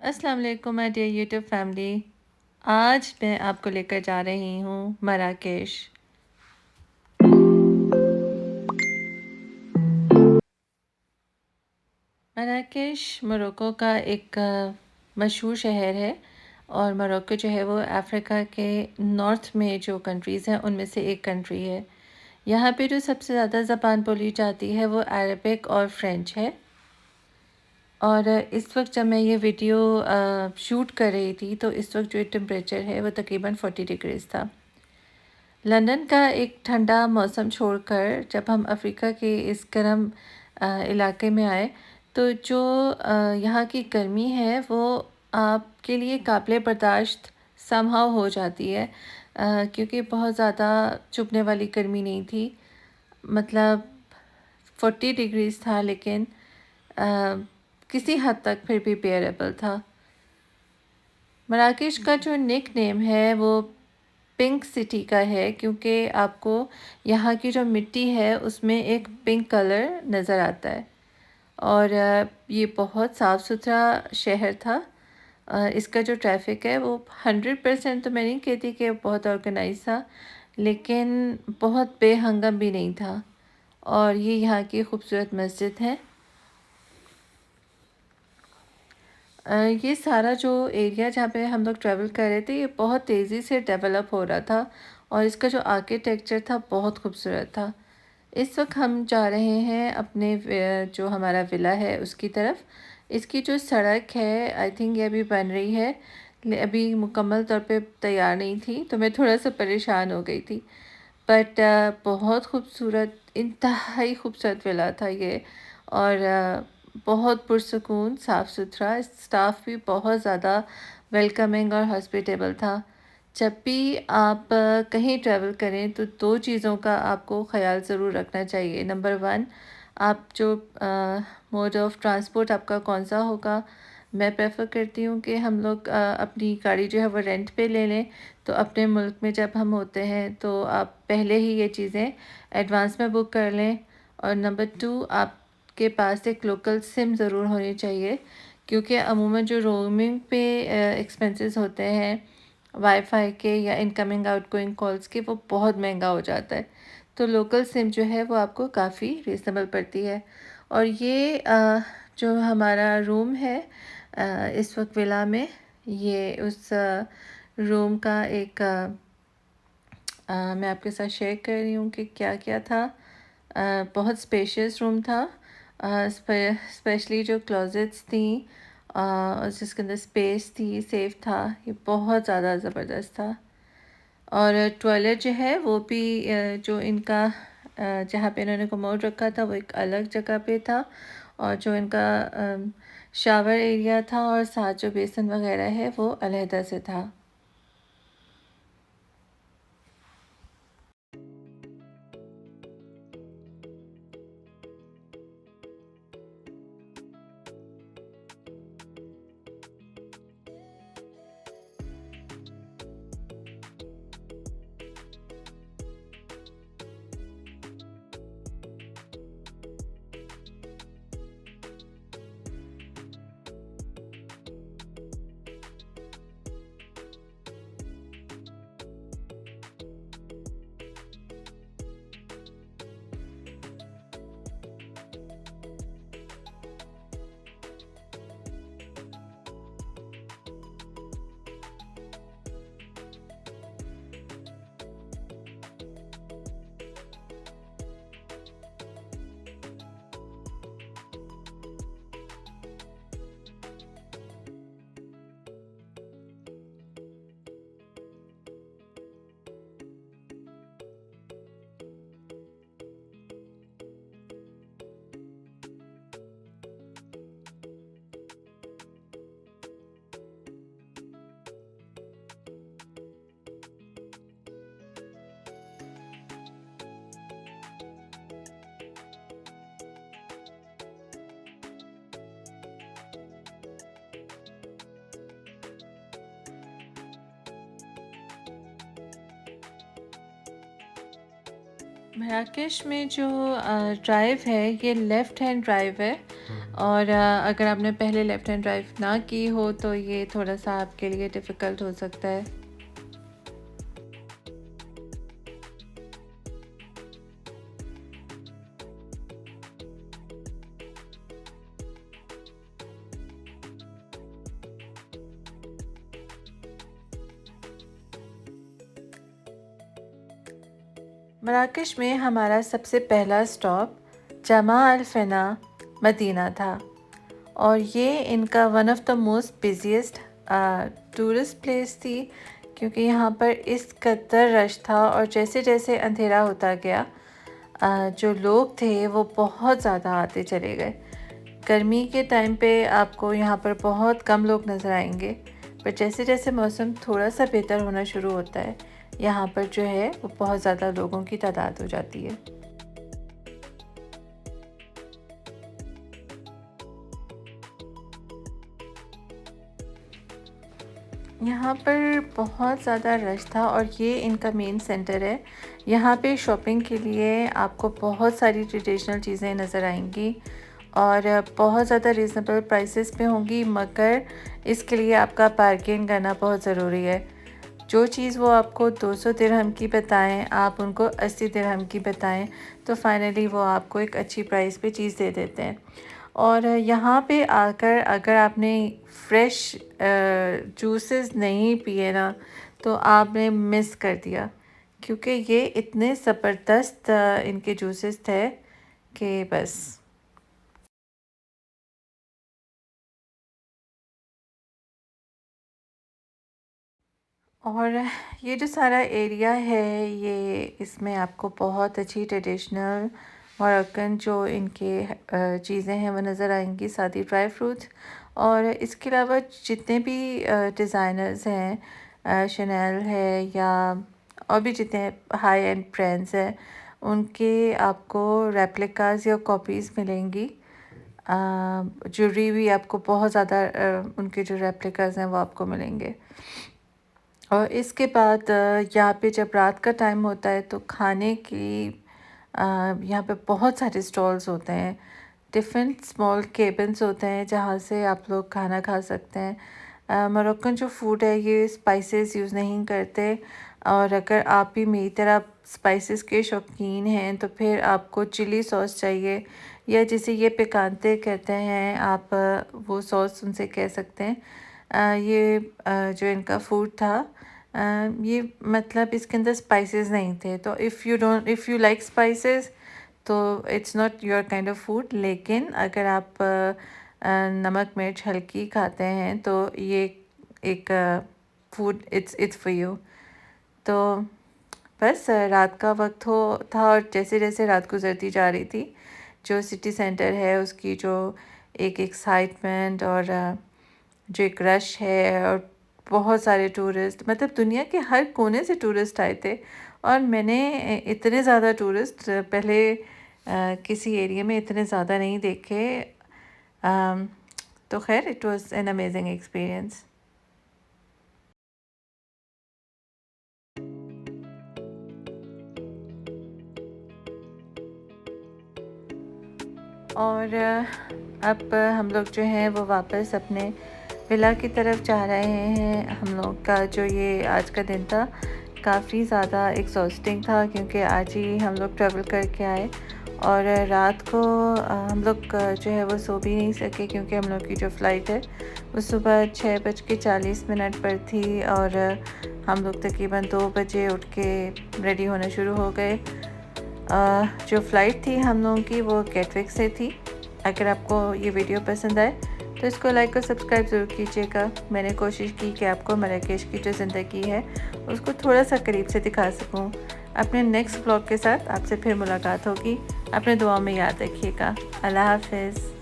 अस्सलाम वालेकुम my dear YouTube family. आज मैं आपको लेकर जा रही हूँ मराकेश। मराकेश मोरक्को का एक मशहूर शहर है और मोरक्को जो है वो अफ्रीका के नॉर्थ में जो कंट्रीज़ हैं उनमें से एक कंट्री है। यहाँ पे जो सबसे ज़्यादा ज़बान बोली जाती है वो अरबिक और फ्रेंच है। और इस वक्त जब मैं ये वीडियो शूट कर रही थी तो इस वक्त जो टेम्परेचर है वो तकरीबन 40 डिग्रीज़ था। लंदन का एक ठंडा मौसम छोड़कर जब हम अफ्रीका के इस गर्म इलाके में आए तो जो यहाँ की गर्मी है वो आपके लिए काबिल बर्दाश्त समहाउ हो जाती है, क्योंकि बहुत ज़्यादा चुभने वाली गर्मी नहीं थी। मतलब 40 डिग्रीज़ था, लेकिन अ, किसी हद तक फिर भी बेयरेबल था। मराकेश का जो निक नेम है वो पिंक सिटी का है, क्योंकि आपको यहाँ की जो मिट्टी है उसमें एक पिंक कलर नज़र आता है। और ये बहुत साफ़ सुथरा शहर था। इसका जो ट्रैफिक है वो 100% तो मैं नहीं कहती कि बहुत ऑर्गेनाइज था, लेकिन बहुत बेहंगम भी नहीं था। और ये यहाँ की खूबसूरत मस्जिद है। ये सारा जो एरिया जहाँ पे हम लोग ट्रैवल कर रहे थे ये बहुत तेज़ी से डेवलप हो रहा था और इसका जो आर्किटेक्चर था बहुत खूबसूरत था। इस वक्त हम जा रहे हैं अपने जो हमारा विला है उसकी तरफ। इसकी जो सड़क है आई थिंक ये अभी बन रही है, अभी मुकम्मल तौर पे तैयार नहीं थी, तो मैं थोड़ा सा परेशान हो गई थी। बट बहुत खूबसूरत, इंतहाई खूबसूरत विला था ये। और बहुत पुरसकून, साफ़ सुथरा, स्टाफ भी बहुत ज़्यादा वेलकमिंग और हॉस्पिटेबल था। जब भी आप कहीं ट्रैवल करें तो दो चीज़ों का आपको ख़याल ज़रूर रखना चाहिए। नंबर वन, आप जो मोड ऑफ़ ट्रांसपोर्ट आपका कौन सा होगा। मैं प्रेफर करती हूँ कि हम लोग अपनी गाड़ी जो है वो रेंट पे ले लें। तो अपने मुल्क में जब हम होते हैं तो आप पहले ही ये चीज़ें एडवांस में बुक कर लें। और नंबर टू, आपके पास एक लोकल सिम ज़रूर होनी चाहिए, क्योंकि अमूमन जो रोमिंग पे एक्सपेंसेस होते हैं वाईफाई के या इनकमिंग आउटगोइंग कॉल्स के, वो बहुत महंगा हो जाता है। तो लोकल सिम जो है वो आपको काफ़ी रीज़नेबल पड़ती है। और ये जो हमारा रूम है इस वक्त विला में, ये उस रूम का एक मैं आपके साथ शेयर कर रही हूँ कि क्या क्या था। बहुत स्पेशियस रूम था, स्पेशली जो क्लोजेट्स थी और जिसके अंदर स्पेस थी, सेफ था। ये बहुत ज़्यादा ज़बरदस्त था। और टॉयलेट जो है वो भी जो इनका जहाँ पे इन्होंने कमोड रखा था वो एक अलग जगह पे था। और जो इनका शावर एरिया था और साथ जो बेसन वगैरह है वो अलहदा से था। मराकेश में जो ड्राइव है ये लेफ़्ट हैंड ड्राइव है। और अगर आपने पहले लेफ़्ट हैंड ड्राइव ना की हो तो ये थोड़ा-सा आपके लिए डिफ़िकल्ट हो सकता है। मराकेश में हमारा सबसे पहला स्टॉप जमा अल फना मदीना था और ये इनका one of the most busiest tourist place थी, क्योंकि यहाँ पर इस कदर रश था और जैसे जैसे अंधेरा होता गया जो लोग थे वो बहुत ज़्यादा आते चले गए। गर्मी के टाइम पे आपको यहाँ पर बहुत कम लोग नज़र आएंगे, पर जैसे जैसे मौसम थोड़ा सा बेहतर होना शुरू होता है यहाँ पर जो है वो बहुत ज़्यादा लोगों की तादाद हो जाती है। यहाँ पर बहुत ज़्यादा रश था और ये इनका मेन सेंटर है। यहाँ पे शॉपिंग के लिए आपको बहुत सारी ट्रेडिशनल चीज़ें नज़र आएंगी और बहुत ज़्यादा रीज़नेबल प्राइसेस पे होंगी, मगर इसके लिए आपका बार्गेन करना बहुत ज़रूरी है। जो चीज़ वो आपको 200 दिरहम की बताएं, आप उनको 80 दिरहम की बताएं, तो फाइनली वो आपको एक अच्छी प्राइस पे चीज़ दे देते हैं। और यहाँ पे आकर अगर आपने फ्रेश जूसेस नहीं पिए ना तो आपने मिस कर दिया, क्योंकि ये इतने ज़बरदस्त इनके जूसेस थे कि बस। और ये जो सारा एरिया है ये इसमें आपको बहुत अच्छी ट्रेडिशनल मोरक्कन जो इनके चीज़ें हैं वो नज़र आएंगी, साथ ही ड्राई फ्रूट्स। और इसके अलावा जितने भी डिज़ाइनर्स हैं, शनेल है या और भी जितने हाई एंड ब्रांड्स हैं, उनके आपको रेप्लिकास या कॉपीज़ मिलेंगी। ज्वेलरी भी आपको बहुत ज़्यादा उनके जो रेप्लिकास हैं वो आपको मिलेंगे। और इसके बाद यहाँ पे जब रात का टाइम होता है तो खाने की यहाँ पे बहुत सारे स्टॉल्स होते हैं, डिफरेंट स्मॉल केबिन्स होते हैं जहाँ से आप लोग खाना खा सकते हैं। मोरक्कन जो फूड है ये स्पाइसेस यूज़ नहीं करते, और अगर आप भी मेरी तरह स्पाइसेस के शौकीन हैं तो फिर आपको चिली सॉस चाहिए, या जिसे ये पिकांते कहते हैं आप वो सॉस उनसे कह सकते हैं। ये जो इनका फूड था ये मतलब इसके अंदर स्पाइसेस नहीं थे, तो इफ़ यू लाइक स्पाइसेस तो it's not your kind of food. लेकिन अगर आप नमक मिर्च हल्की खाते हैं तो ये एक फूड इट्स फॉर यू। तो बस रात का वक्त हो था और जैसे जैसे रात गुजरती जा रही थी, जो सिटी सेंटर है उसकी जो एक एक्साइटमेंट और जो एक रश है, और बहुत सारे टूरिस्ट, मतलब दुनिया के हर कोने से टूरिस्ट आए थे। और मैंने इतने ज़्यादा टूरिस्ट पहले किसी एरिया में इतने ज़्यादा नहीं देखे। तो खैर it was an amazing experience. और अब हम लोग जो हैं वो वापस अपने विला की तरफ जा रहे हैं। हम लोग का जो ये आज का दिन था काफ़ी ज़्यादा एग्जॉस्टिंग था, क्योंकि आज ही हम लोग ट्रैवल करके आए और रात को हम लोग जो है वो सो भी नहीं सके, क्योंकि हम लोग की जो फ़्लाइट है वो सुबह 6:40 पर थी और हम लोग तकरीबन 2 बजे उठ के रेडी होना शुरू हो गए। जो फ़्लाइट थी हम लोगों की वो गेटविक से थी। अगर आपको ये वीडियो पसंद आए तो इसको लाइक और सब्सक्राइब ज़रूर कीजिएगा। मैंने कोशिश की कि आपको मराकेश की जो ज़िंदगी है उसको थोड़ा सा करीब से दिखा सकूं। अपने नेक्स्ट ब्लॉग के साथ आपसे फिर मुलाकात होगी। अपने दुआ में याद रखिएगा। अल्लाह हाफ़िज़।